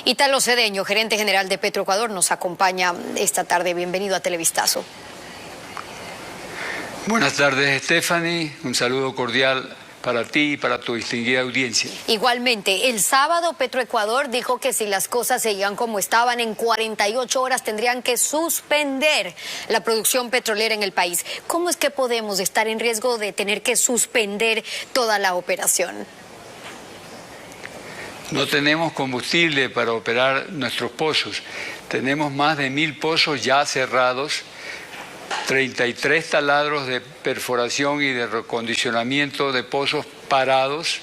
Italo Cedeño, gerente general de Petroecuador, nos acompaña esta tarde. Bienvenido a Televistazo. Buenas tardes, Stephanie. Un saludo cordial para ti y para tu distinguida audiencia. Igualmente, el sábado Petroecuador dijo que si las cosas seguían como estaban, en 48 horas tendrían que suspender la producción petrolera en el país. ¿Cómo es que podemos estar en riesgo de tener que suspender toda la operación? No tenemos combustible para operar nuestros pozos. Tenemos más de 1000 pozos ya cerrados, 33 taladros de perforación y de recondicionamiento de pozos parados.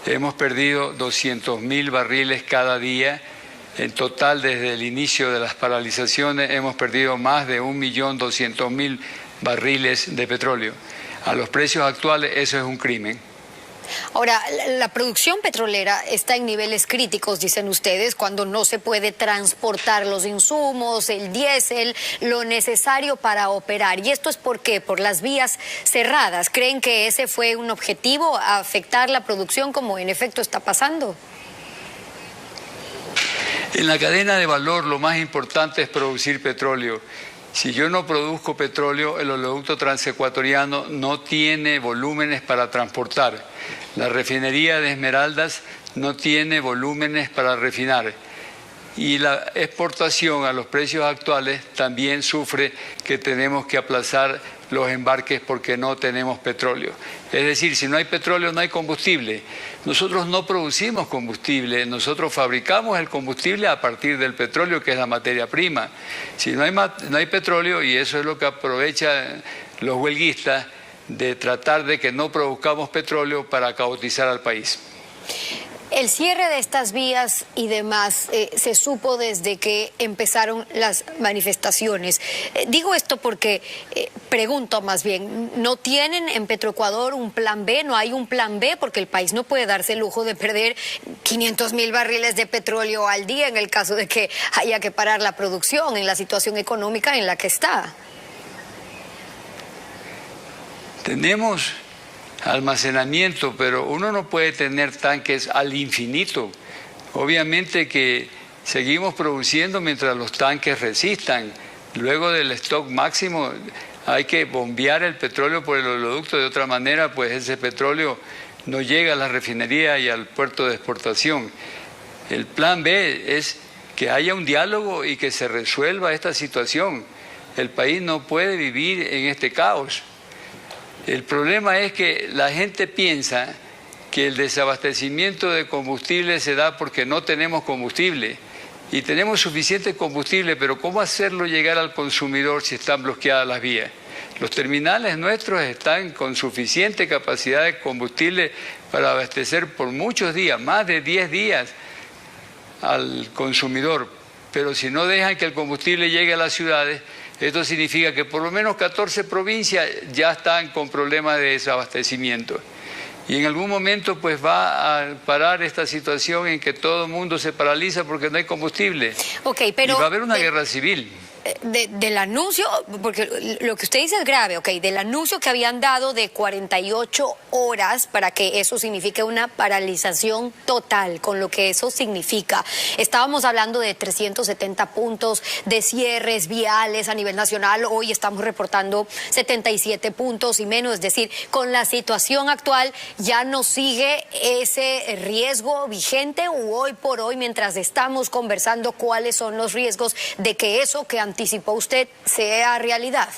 Hemos perdido 200.000 barriles cada día. En total, desde el inicio de las paralizaciones, hemos perdido más de 1.200.000 barriles de petróleo. A los precios actuales, eso es un crimen. Ahora, la producción petrolera está en niveles críticos, dicen ustedes, cuando no se puede transportar los insumos, el diésel, lo necesario para operar. ¿Y esto es por qué? Por las vías cerradas. ¿Creen que ese fue un objetivo, afectar la producción, como en efecto está pasando? En la cadena de valor lo más importante es producir petróleo. Si yo no produzco petróleo, el oleoducto transecuatoriano no tiene volúmenes para transportar. La refinería de Esmeraldas no tiene volúmenes para refinar. Y la exportación a los precios actuales también sufre que tenemos que aplazar los embarques porque no tenemos petróleo. Es decir, si no hay petróleo no hay combustible. Nosotros no producimos combustible, nosotros fabricamos el combustible a partir del petróleo, que es la materia prima. Si no hay petróleo, y eso es lo que aprovechan los huelguistas, de tratar de que no produzcamos petróleo para caotizar al país. El cierre de estas vías y demás se supo desde que empezaron las manifestaciones. Digo esto porque, pregunto más bien, ¿no tienen en Petroecuador un plan B? ¿No hay un plan B? Porque el país no puede darse el lujo de perder 500.000 barriles de petróleo al día en el caso de que haya que parar la producción en la situación económica en la que está. Tenemos almacenamiento, pero uno no puede tener tanques al infinito. Obviamente que seguimos produciendo mientras los tanques resistan. Luego del stock máximo hay que bombear el petróleo por el oleoducto, de otra manera pues ese petróleo no llega a la refinería y al puerto de exportación. El plan B es que haya un diálogo y que se resuelva esta situación. El país no puede vivir en este caos. El problema es que la gente piensa que el desabastecimiento de combustible se da porque no tenemos combustible. Y tenemos suficiente combustible, pero ¿cómo hacerlo llegar al consumidor si están bloqueadas las vías? Los terminales nuestros están con suficiente capacidad de combustible para abastecer por muchos días, más de 10 días al consumidor. Pero si no dejan que el combustible llegue a las ciudades, esto significa que por lo menos 14 provincias ya están con problemas de desabastecimiento. Y en algún momento pues va a parar esta situación en que todo el mundo se paraliza porque no hay combustible. Okay, pero y va a haber una guerra civil. Del anuncio, porque lo que usted dice es grave, del anuncio que habían dado de 48 horas para que eso signifique una paralización total, con lo que eso significa. Estábamos hablando de 370 puntos de cierres viales a nivel nacional, hoy estamos reportando 77 puntos y menos, es decir, con la situación actual ya no sigue ese riesgo vigente, o hoy por hoy, mientras estamos conversando, cuáles son los riesgos de que eso que anticipó usted sea realidad.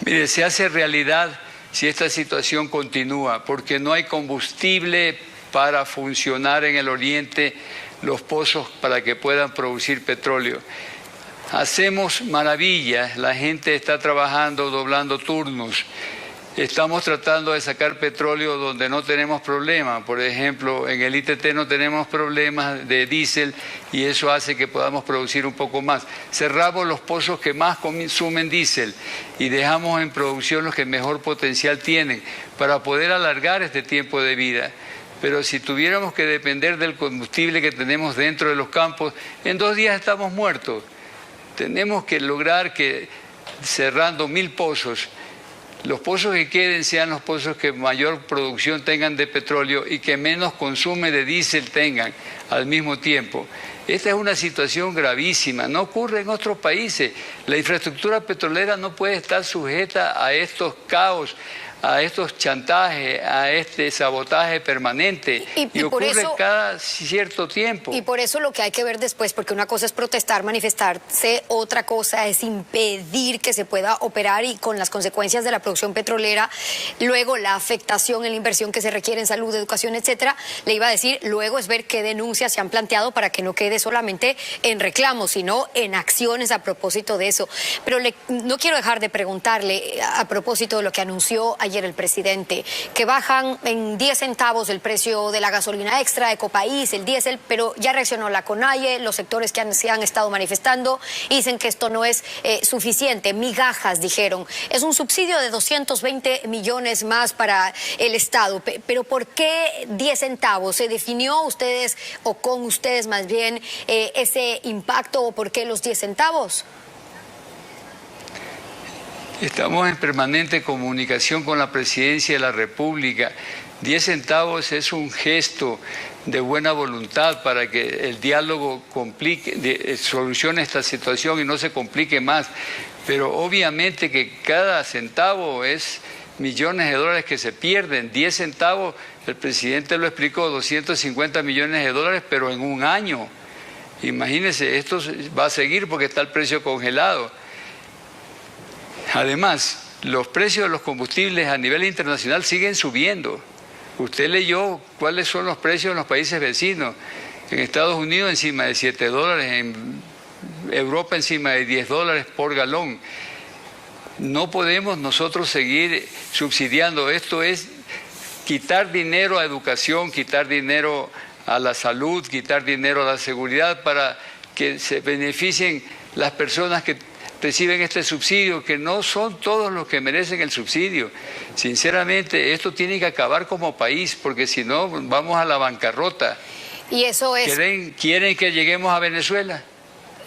Mire, se hace realidad si esta situación continúa, porque no hay combustible para funcionar en el oriente los pozos para que puedan producir petróleo. Hacemos maravillas, la gente está trabajando, doblando turnos. Estamos tratando de sacar petróleo donde no tenemos problemas. Por ejemplo, en el ITT no tenemos problemas de diésel y eso hace que podamos producir un poco más. Cerramos los pozos que más consumen diésel y dejamos en producción los que mejor potencial tienen para poder alargar este tiempo de vida. Pero si tuviéramos que depender del combustible que tenemos dentro de los campos, en 2 días estamos muertos. Tenemos que lograr que cerrando 1000 pozos, los pozos que queden sean los pozos que mayor producción tengan de petróleo y que menos consumo de diésel tengan al mismo tiempo. Esta es una situación gravísima, no ocurre en otros países. La infraestructura petrolera no puede estar sujeta a estos caos, a estos chantajes, a este sabotaje permanente y ocurre cada cierto tiempo. Y por eso lo que hay que ver después, porque una cosa es protestar, manifestarse, otra cosa es impedir que se pueda operar y con las consecuencias de la producción petrolera, luego la afectación en la inversión que se requiere en salud, educación, etcétera. Le iba a decir, luego es ver qué denuncias se han planteado para que no quede solamente en reclamos, sino en acciones a propósito de eso. Pero no quiero dejar de preguntarle a propósito de lo que anunció ayer el presidente, que bajan en 10 centavos el precio de la gasolina extra, Ecopaís, el diésel, pero ya reaccionó la CONAIE, los sectores que se han estado manifestando dicen que esto no es suficiente, migajas dijeron, es un subsidio de 220 millones más para el Estado, pero ¿por qué 10 centavos? ¿Se definió ustedes o con ustedes más bien ese impacto o por qué los 10 centavos? Estamos en permanente comunicación con la Presidencia de la República. 10 centavos es un gesto de buena voluntad para que el diálogo solucione esta situación y no se complique más. Pero obviamente que cada centavo es millones de dólares que se pierden. 10 centavos, el presidente lo explicó, 250 millones de dólares, pero en un año. Imagínense, esto va a seguir porque está el precio congelado. Además, los precios de los combustibles a nivel internacional siguen subiendo. Usted leyó cuáles son los precios en los países vecinos. En Estados Unidos encima de $7, en Europa encima de $10 por galón. No podemos nosotros seguir subsidiando. Esto es quitar dinero a educación, quitar dinero a la salud, quitar dinero a la seguridad para que se beneficien las personas que reciben este subsidio, que no son todos los que merecen el subsidio. Sinceramente, esto tiene que acabar como país, porque si no, vamos a la bancarrota. Y eso es... ¿Quieren que lleguemos a Venezuela?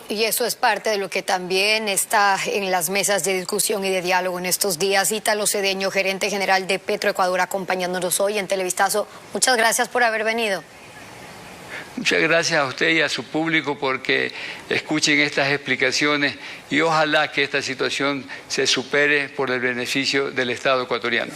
Y eso es parte de lo que también está en las mesas de discusión y de diálogo en estos días. Ítalo Cedeño, gerente general de Petroecuador, acompañándonos hoy en Televistazo. Muchas gracias por haber venido. Muchas gracias a usted y a su público porque escuchen estas explicaciones y ojalá que esta situación se supere por el beneficio del Estado ecuatoriano.